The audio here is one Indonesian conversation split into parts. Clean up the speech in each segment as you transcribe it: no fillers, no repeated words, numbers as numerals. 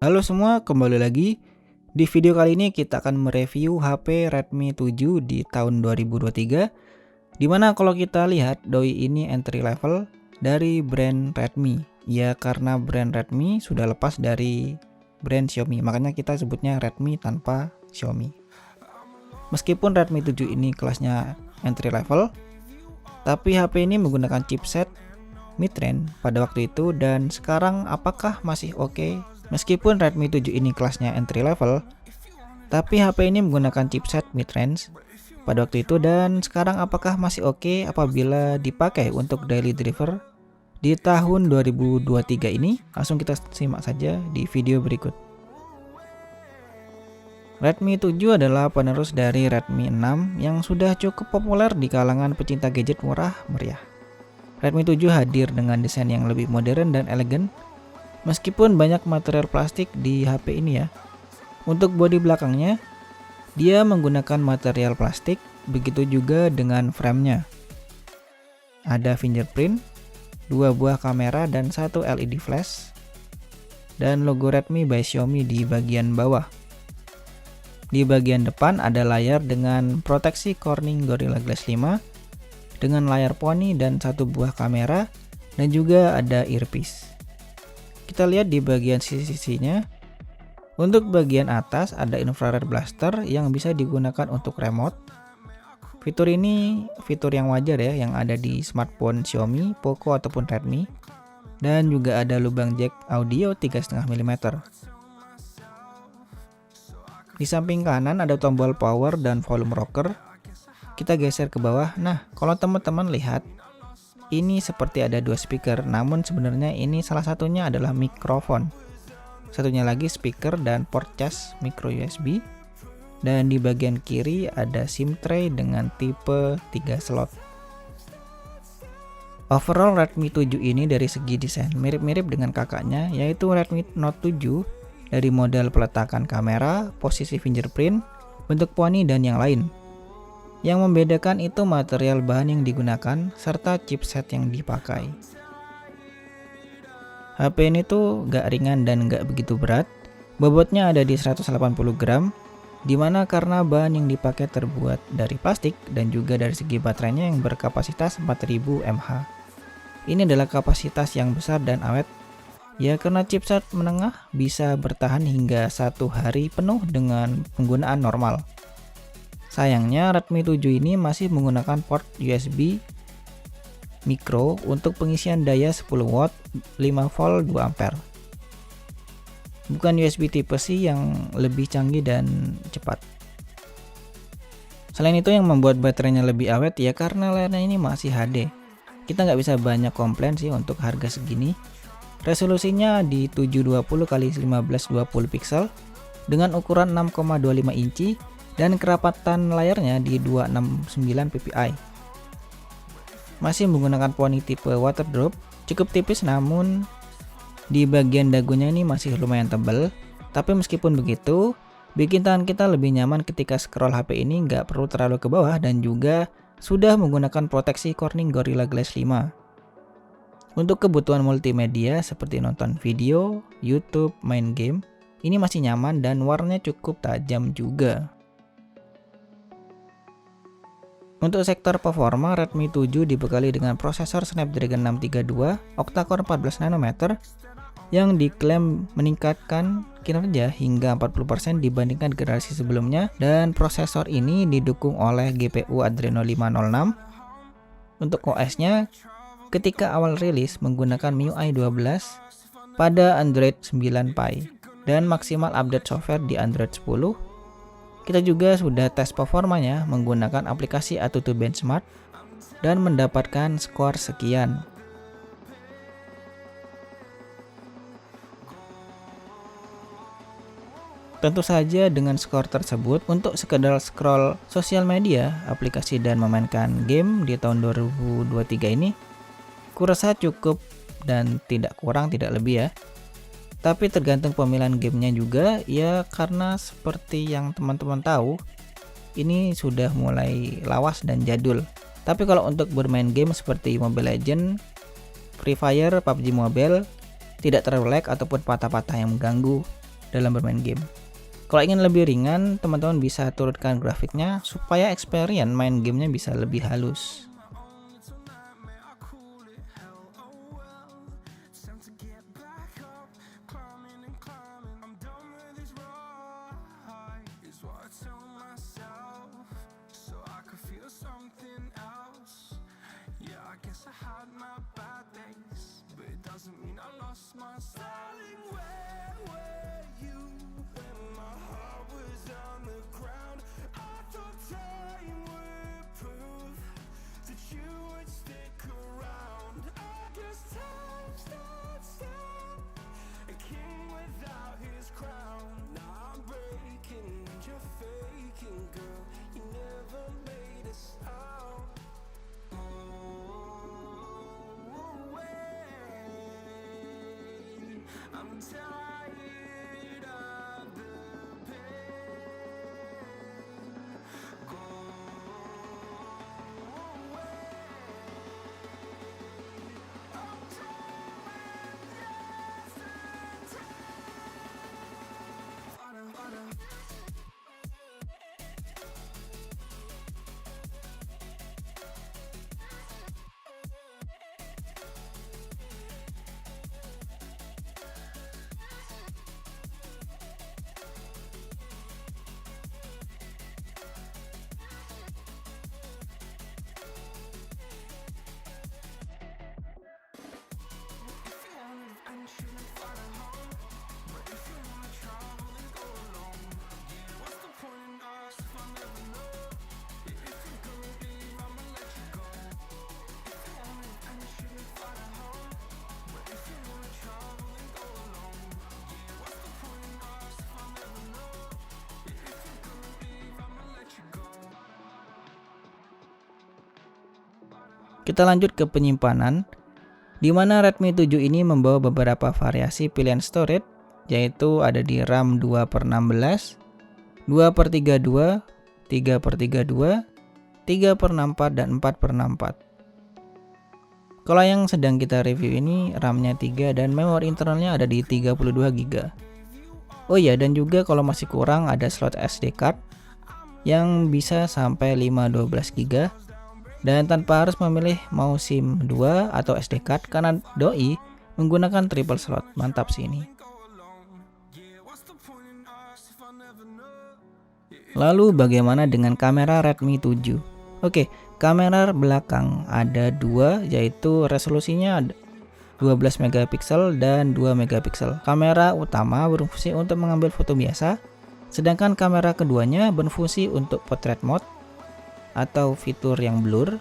Halo semua, kembali lagi. Di video kali ini kita akan mereview HP Redmi 7 di tahun 2023. Dimana kalau kita lihat doi ini entry level dari brand Redmi. Ya karena brand Redmi sudah lepas dari brand Xiaomi, makanya kita sebutnya Redmi tanpa Xiaomi. Meskipun Redmi 7 ini kelasnya entry level, tapi HP ini menggunakan chipset mid-range pada waktu itu, dan sekarang apakah masih oke? Meskipun Redmi 7 ini kelasnya entry level, tapi HP ini menggunakan chipset mid-range pada waktu itu, dan sekarang apakah masih oke apabila dipakai untuk daily driver di tahun 2023 ini? Langsung kita simak saja di video berikut. Redmi 7 adalah penerus dari Redmi 6 yang sudah cukup populer di kalangan pecinta gadget murah meriah. Redmi 7 hadir dengan desain yang lebih modern dan elegan, meskipun banyak material plastik di HP ini ya. Untuk bodi belakangnya, dia menggunakan material plastik, begitu juga dengan framenya. Ada fingerprint, 2 buah kamera dan 1 LED flash, dan logo Redmi by Xiaomi di bagian bawah. Di bagian depan ada layar dengan proteksi Corning Gorilla Glass 5, dengan layar poni dan 1 buah kamera, dan juga ada earpiece. Kita lihat di bagian sisi-sisinya. Untuk bagian atas ada infrared blaster yang bisa digunakan untuk remote. Fitur ini fitur yang wajar ya, yang ada di smartphone Xiaomi, Poco ataupun Redmi. Dan juga ada lubang jack audio 3,5 mm. Di samping kanan ada tombol power dan volume rocker. Kita geser ke bawah. Nah, kalau teman-teman lihat, ini seperti ada 2 speaker, namun sebenarnya ini salah satunya adalah mikrofon. Satunya lagi speaker dan port cas micro USB. Dan di bagian kiri ada SIM tray dengan tipe 3 slot. Overall Redmi 7 ini dari segi desain mirip-mirip dengan kakaknya, yaitu Redmi Note 7 dari model peletakan kamera, posisi fingerprint, bentuk poni, dan yang lain. Yang membedakan itu material bahan yang digunakan serta chipset yang dipakai. HP ini tuh gak ringan dan gak begitu berat. Bobotnya ada di 180 gram, dimana karena bahan yang dipakai terbuat dari plastik dan juga dari segi baterainya yang berkapasitas 4000 mAh. Ini adalah kapasitas yang besar dan awet. Ya karena chipset menengah bisa bertahan hingga 1 hari penuh dengan penggunaan normal. Sayangnya Redmi 7 ini masih menggunakan port USB micro untuk pengisian daya 10 watt 5 volt 2 ampere. Bukan USB tipe C yang lebih canggih dan cepat. Selain itu yang membuat baterainya lebih awet ya karena layarnya ini masih HD. Kita nggak bisa banyak komplain sih untuk harga segini. Resolusinya di 720x1520 pixel dengan ukuran 6,25 inci dan kerapatan layarnya di 269 ppi. Masih menggunakan poni tipe waterdrop, cukup tipis namun di bagian dagunya ini masih lumayan tebal. Tapi meskipun begitu, bikin tangan kita lebih nyaman ketika scroll HP ini nggak perlu terlalu ke bawah, dan juga sudah menggunakan proteksi Corning Gorilla Glass 5. Untuk kebutuhan multimedia seperti nonton video, YouTube, main game, ini masih nyaman dan warnanya cukup tajam juga. Untuk sektor performa, Redmi 7 dibekali dengan prosesor Snapdragon 632 octa-core 14 nanometer yang diklaim meningkatkan kinerja hingga 40% dibandingkan generasi sebelumnya, dan prosesor ini didukung oleh GPU Adreno 506. Untuk OS-nya, ketika awal rilis menggunakan MIUI 12 pada Android 9 Pie dan maksimal update software di Android 10. Kita juga sudah tes performanya menggunakan aplikasi AnTuTu Benchmark dan mendapatkan skor sekian. Tentu saja dengan skor tersebut, untuk sekedar scroll sosial media, aplikasi, dan memainkan game di tahun 2023 ini, kurasa cukup dan tidak kurang tidak lebih ya. Tapi tergantung pemilihan gamenya juga ya, karena seperti yang teman-teman tahu, ini sudah mulai lawas dan jadul. Tapi kalau untuk bermain game seperti Mobile Legends, Free Fire, PUBG Mobile, tidak terlalu lag ataupun patah-patah yang mengganggu. dalam bermain game. Kalau ingin lebih ringan, teman-teman bisa turunkan grafiknya supaya experience main gamenya bisa lebih halus. Kita lanjut ke penyimpanan, di mana Redmi 7 ini membawa beberapa variasi pilihan storage, yaitu ada di RAM 2/16, 2/32, 3/32, 3/64, dan 4/64. Kalau yang sedang kita review ini RAM-nya 3 dan memori internalnya ada di 32 GB. Oh iya, dan juga kalau masih kurang ada slot SD card yang bisa sampai 512 GB. Dan tanpa harus memilih mau SIM 2 atau SD card karena doi menggunakan triple slot. Mantap sih ini. Lalu bagaimana dengan kamera Redmi 7? Oke, kamera belakang ada dua, yaitu resolusinya 12 megapiksel dan 2 megapiksel. Kamera utama berfungsi untuk mengambil foto biasa, sedangkan kamera keduanya berfungsi untuk portrait mode atau fitur yang blur.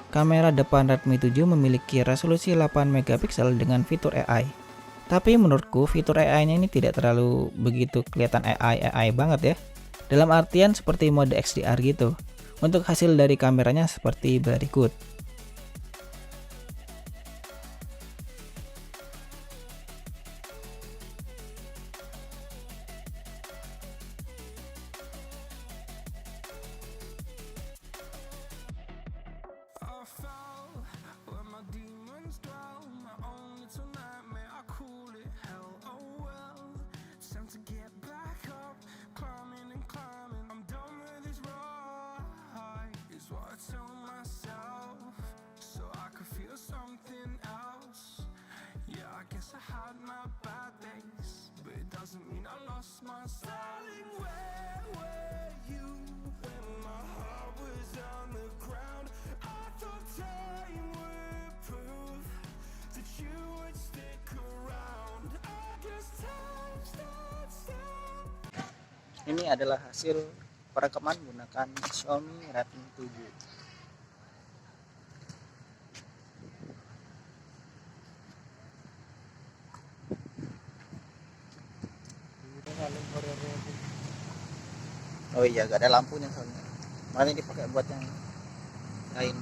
Kamera depan Redmi 7 memiliki resolusi 8 megapiksel dengan fitur AI. Tapi menurutku fitur AI-nya ini tidak terlalu begitu kelihatan AI banget ya. Dalam artian seperti mode XDR gitu. Untuk hasil dari kameranya seperti berikut. Ini adalah hasil perekaman menggunakan Xiaomi Redmi 7. Oh iya, gak ada lampunya soalnya. Makanya dipakai buat yang lain.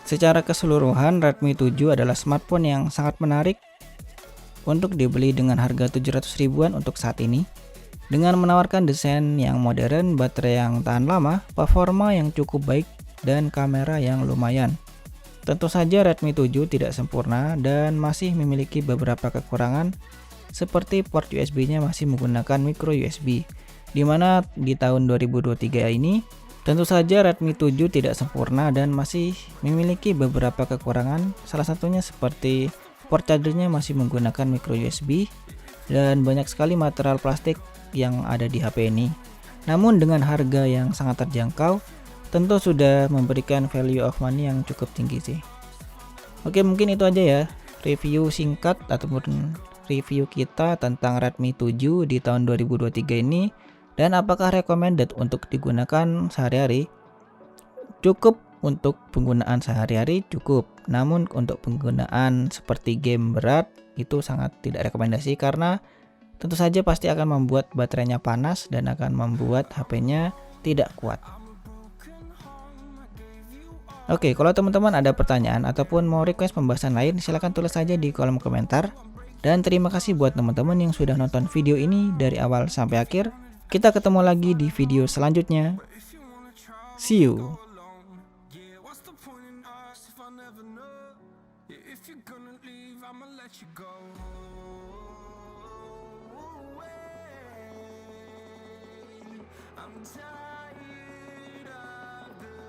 Secara keseluruhan, Redmi 7 adalah smartphone yang sangat menarik untuk dibeli dengan harga 700 ribuan untuk saat ini. Dengan menawarkan desain yang modern, baterai yang tahan lama, performa yang cukup baik, dan kamera yang lumayan. Tentu saja Redmi 7 tidak sempurna dan masih memiliki beberapa kekurangan, seperti port USB-nya masih menggunakan micro USB, di mana di tahun 2023 ini tentu saja Redmi 7 tidak sempurna dan masih memiliki beberapa kekurangan, salah satunya seperti port chargernya masih menggunakan micro USB dan banyak sekali material plastik yang ada di HP ini. Namun dengan harga yang sangat terjangkau, tentu sudah memberikan value of money yang cukup tinggi sih. Oke, mungkin itu aja ya review singkat ataupun review kita tentang Redmi 7 di tahun 2023 ini. Dan apakah recommended untuk digunakan sehari-hari? Cukup untuk penggunaan sehari-hari cukup, namun untuk penggunaan seperti game berat itu sangat tidak rekomendasi karena tentu saja pasti akan membuat baterainya panas dan akan membuat HP-nya tidak kuat. Oke, kalau teman-teman ada pertanyaan ataupun mau request pembahasan lain, silahkan tulis saja di kolom komentar. Dan terima kasih buat teman-teman yang sudah nonton video ini dari awal sampai akhir. Kita ketemu lagi di video selanjutnya. See you. I'm